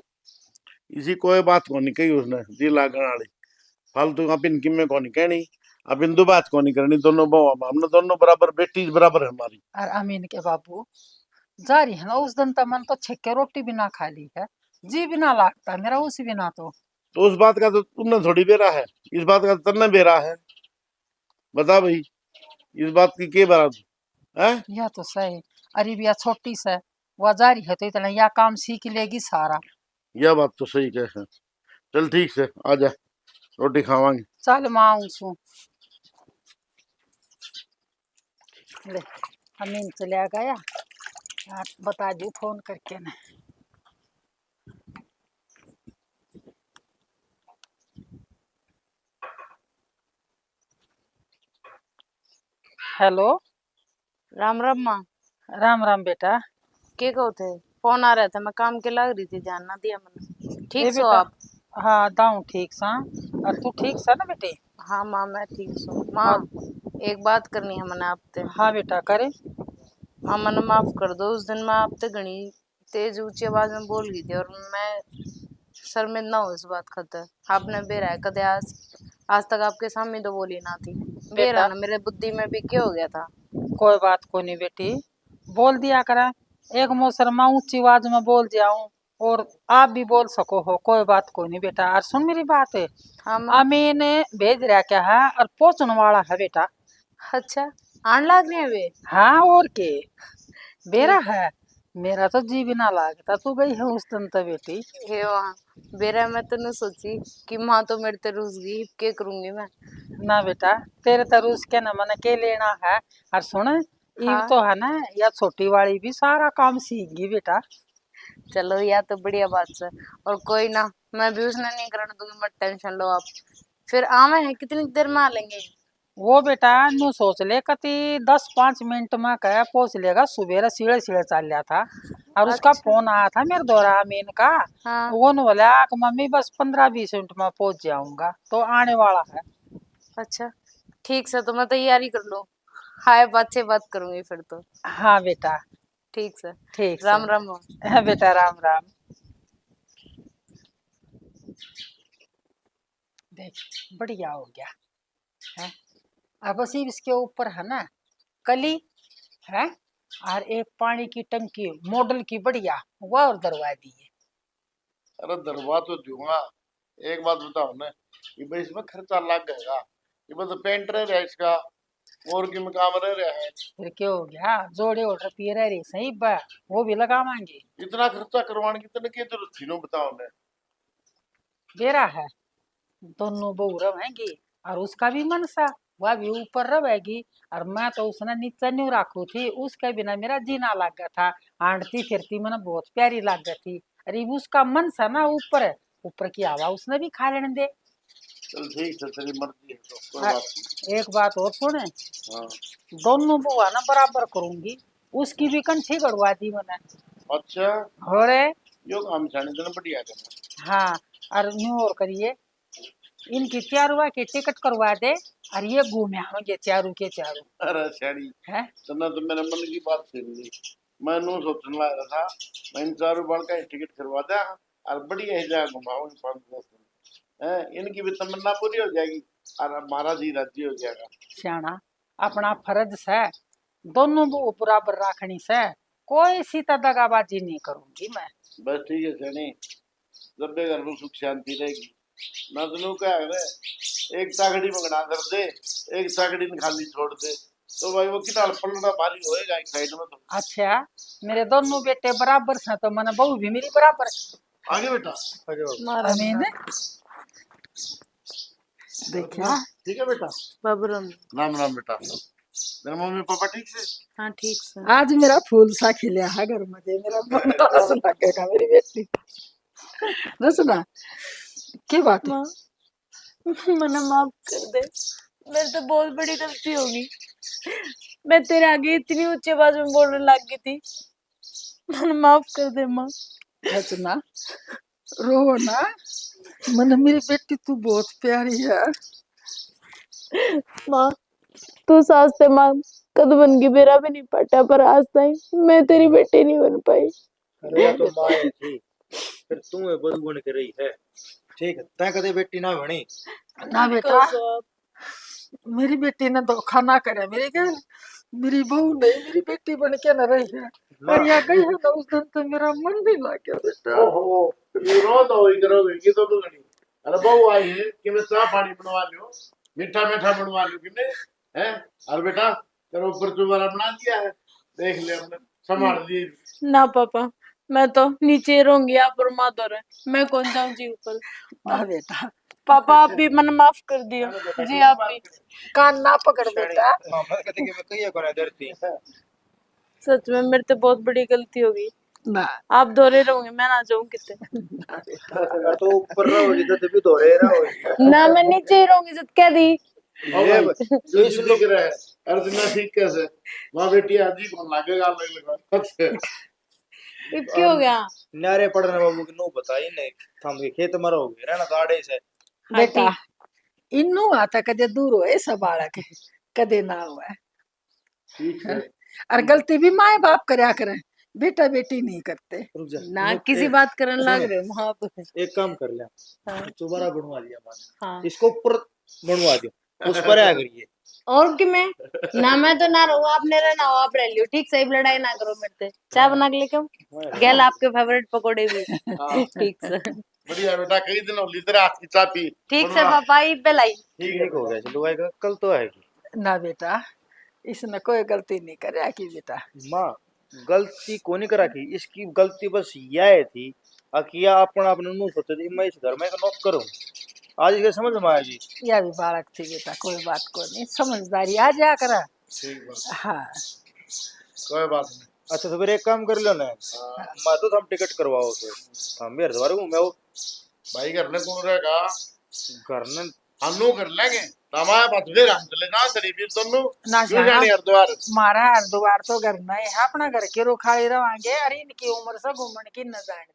इसी कोई बात को नहीं कही उसने जी लागण वाली, फालतू आप इनकी में को नहीं कहनी, अब इंदु बात को नहीं करनी। दोनों बहु हमने दोनों बराबर, बेटी बराबर है हमारी। और अमीन के बाबू जारी है ना उस दिन तो मन तो छक्के रोटी भी ना खा ली है, जी भी ना लागता मेरा उस बिना तो उस बात का तो तुमने थोड़ी बेरा है, इस बात का तो तन्ने बेरा है। बता भाई इस बात की के बात है। या तो सही। अरे बिया छोटी से वह जारी है तो इतना या काम सीख लेगी सारा। यह बात तो सही कह है। चल ठीक से आ जा, रोटी खावांगे। चल मैं आऊं सू। ले अमीन चलिया गया, आप बता दू फोन करके ना। हेलो राम राम माँ। राम राम बेटा। के कहो थे, फोन आ रहा था, मैं काम के लग रही थी, ध्यान ना दिया मैंने। ए ठीक सो बेटा आप? हाँ दाऊं ठीक सा, और तू ठीक सा ना बेटे। हाँ माँ मैं ठीक सो। माँ एक बात करनी है मैंने आपसे। हाँ बेटा करे। माँ मैंने माफ कर दो, उस दिन मैं आपसे घनी तेज ऊंची आवाज में बोल गई थी और मैं शर्मिंदा हूँ इस बात खातर। आपने बेरा है कदे आज तक आपके सामने तो बोली ना थी। बेरा ना मेरे बुद्धि में भी क्या हो गया था। कोई बात को नहीं बेटी, बोल दिया करा। एक मोसर मैं ऊंची आवाज में बोल जाऊं और आप भी बोल सको हो, कोई बात को नहीं बेटा। और सुन मेरी बात है, हाँ माँ। अमीन भेज रहा क्या है और पहुंचने वाला है बेटा। अच्छा आन लाग रहे हैं वे? हाँ और के बेरा है, मेरा तो जी भी ना लागता तू गई है उस दिन तो बेटी। हे वहाँ बेरा मैं तो नहीं सोची कि माँ तो मेरे ते रूस गई, क्या करूंगी मैं। ना बेटा तेरे तरूस के न मन के लेना है। और सुन ईव हाँ तो है ना या छोटी वाली भी सारा काम सीख गई बेटा। चलो या तो बढ़िया बात है। और कोई ना, मैं भी उसने नहीं करने दूंगी, मत टेंशन लो आप। फिर आवे हैं कितनी देर में आ लेंगे? वो बेटा नु सोच ले कति 10-5 मिनट में कह पहुंच लेगा। सुबह सीढ़े सीढ़े चल लिया था और उसका अच्छा। फोन आया था मेरे द्वारा अमीन का। हाँ। वो ने बोला कि मम्मी बस 15-20 मिनट में पहुंच जाऊंगा तो आने वाला है। अच्छा ठीक से, तो मैं तैयारी कर लूं। हाय बात से बात करूंगी फिर तो। हाँ बेटा ठीक से। ठीक राम से। राम माँ। हाँ बेटा राम राम। देख बढ़िया हो गया है। अब बस इसके ऊपर है ना कली है और एक पानी की टंकी मॉडल की बढ़िया वह और दरवा दी है। अरे दरबार तो दूंगा। एक बात बताओ ना, ये भाई इसमें खर्चा लग गएगा। ये मतलब पेंट रह रहा है इसका, और की में काम रह रहा है। फिर क्या हो गया जोड़े ऑर्डर पिए रह रही सही बा वो भी लगावांगे। इतना खर्चा करवाने की तने की जरूरत थी नो बताओ ना। बेरा है दोनों बहू रहेंगी और उसका भी मनसा वह भी ऊपर रहेगी और मैं तो उसने नीचे नहीं रखू थी। उसके बिना मेरा जीना लग गया था। आंटती फिरती मैंने बहुत प्यारी लग गई थी। अरे उसका मनसा ना ऊपर है, ऊपर की हवा उसने भी खा लेने दे। चल ठीक है, तेरी मर्जी है तो कोई हाँ, बात नहीं। एक बात और सुने हाँ। दोनों बुआ ना बराबर करूंगी। उसकी भी कंठी गड़वा दी मैंने। अच्छा, हो रे यो काम छाने देना बढ़िया करना। हाँ और न्यू और करिए इनकी चारुआ की टिकट करवा दे और ये घूमे होंगे चारू के चारू अरे शैडी, है। तना तो मेरे मन की बात छीन ली। मैं नू सोचने लगा था, मैं इन चारों बाल का टिकट करवा दिया और बढ़िया ही जगह घुमाऊंगी 5-10 दिन। इनकी भी तमन्ना पूरी हो जाएगी और हमारा जी राज्य हो जाएगा। सियाना अपना फर्ज से दोनों को बराबर रखनी से कोई सी दगाबाजी नहीं करूंगी मैं। बस ठीक है शैनी, जब भी घर में सुख शांति रहेगी। ना तो नू क्या है, एक चाकड़ी मंगना कर दे, एक चाकड़ी ने खाली छोड़ दे, तो भाई वो कितना पलड़ा भारी होएगा एक साइड में तो। अच्छा मेरे दोनों बेटे बराबर से तो मैंने बहू भी मेरी बराबर आगे बेटा, आगे बढ़ो। अमीन देखा। ठीक है बेटा। बाबू राम। राम राम बेटा। मेरे मम्मी पापा ठीक से? हाँ ठीक से। आज मेरा फूल सा खिला है घर में दे मेरा मन हंस लगेगा मेरी बेटी रसना क्या बात है। माँ मना माफ कर दे, मेरे तो बहुत बड़ी गलती होगी। मैं तेरे आगे इतनी ऊंची आवाज में बोलने लग गई थी। मना माफ कर दे माँ। रचना रो ना मन मेरी बेटी तू बहुत प्यारी है। माँ तू सास से माँ कद बन गई, मेरा भी नहीं पटा, पर आज तक मैं तेरी बेटी नहीं बन पाई। अरे वो तो माए थी फिर तू है बदू बन के रही है। ठीक है तय कदे बेटी ना बनी। ना बेटा मेरी बेटी ने धोखा ना करे मेरे घर। मेरी बहू नहीं मेरी बेटी बन के न रही है और यहाँ गई है ना उस दिन तो मेरा मन भी लग गया बेटा। ओहो, ये रो तो ही करोगे ये तो गणी। अरे बहू आई है कि मैं चाय पानी बनवा लियो, मीठा मीठा बनवा लियो कि नहीं है। अरे बेटा तेरे ऊपर तुम्हारा बना दिया है, देख ले हमने संभाल दी। ना पापा मैं तो नीचे रहूंगी, आप और माँ दो रहे, मैं कौन जाऊं जी ऊपर। वाह बेटा पापा आप भी मन माफ कर दियो जी, आप भी। कान ना पकड़ बेटा। मामा कहते कि मैं कहिया करा डरती। सच में मेरे तो बहुत बड़ी गलती होगी। ना आप दोरे रहोगे, मैं ना जाऊं कितने। तो ऊपर रहोगी तो भी धोरे रहोगी। ना मैं नीचे ही रहूंगी, जब कह दी। ये जो इस दिख रहा है अर्जुना ठीक कैसे माँ बेटी आजी कौन लागेगा अलग लगा। अब क्यों हो गया। नारे पड़ने बाबू की नो बताई नहीं थम के खेत में रहोगे रहना गाड़े से। बेटा इन्नू आता कदे दूर होए सब बालक कदे ना हुआ ठीक है। और गलती भी माए बाप करया करे बेटा बेटी नहीं करते। रुक जा ना मैं- किसी एक- बात करने लग सुनो, रहे हो वहां पे। एक काम कर ले हाँ। दोबारा बनवा लिया माने हाँ। इसको ऊपर बनवा दो उस पर आ करिए। और कि मैं ना, मैं तो ना रहूं, आपने रहना हो आप रह लियो, ठीक से लड़ाई ना करो मेरे से। चाय बना के लेके आऊं? गैल आपके फेवरेट पकोड़े भी। हाँ। ठीक से। बढ़िया बेटा, कई दिन होली तेरे हाथ की चाय पी। ठीक से पापा ही बेलाई। ठीक हो गया चलो आएगा कल तो आएगी। ना बेटा इसने कोई गलती नहीं करया की बेटा। माँ गलती को नहीं करा की इसकी गलती बस यह थी अकिया अपना अपने मुंह सोचे थी मैं इस घर में एक नौकर हूँ। आज के समझ में आया जी। यह भी बालक थी बेटा कोई बात को नहीं समझदारी आ जा करा। ठीक बात, हाँ कोई बात नहीं। अच्छा तो फिर एक काम कर लो ना हाँ, मैं तो हम टिकट करवाओ फिर हम भी हरिद्वार घूमे वो भाई घर में कौन रहेगा? घर ने हम नु कर लेंगे हमारे पास फिर हम चले जाओ तेरी फिर तुम ना क्यों जाने हरिद्वार मारा हरिद्वार तो घर में है अपना घर के रुखाई रवांगे अरे इनकी उम्र से घूमने की न जाने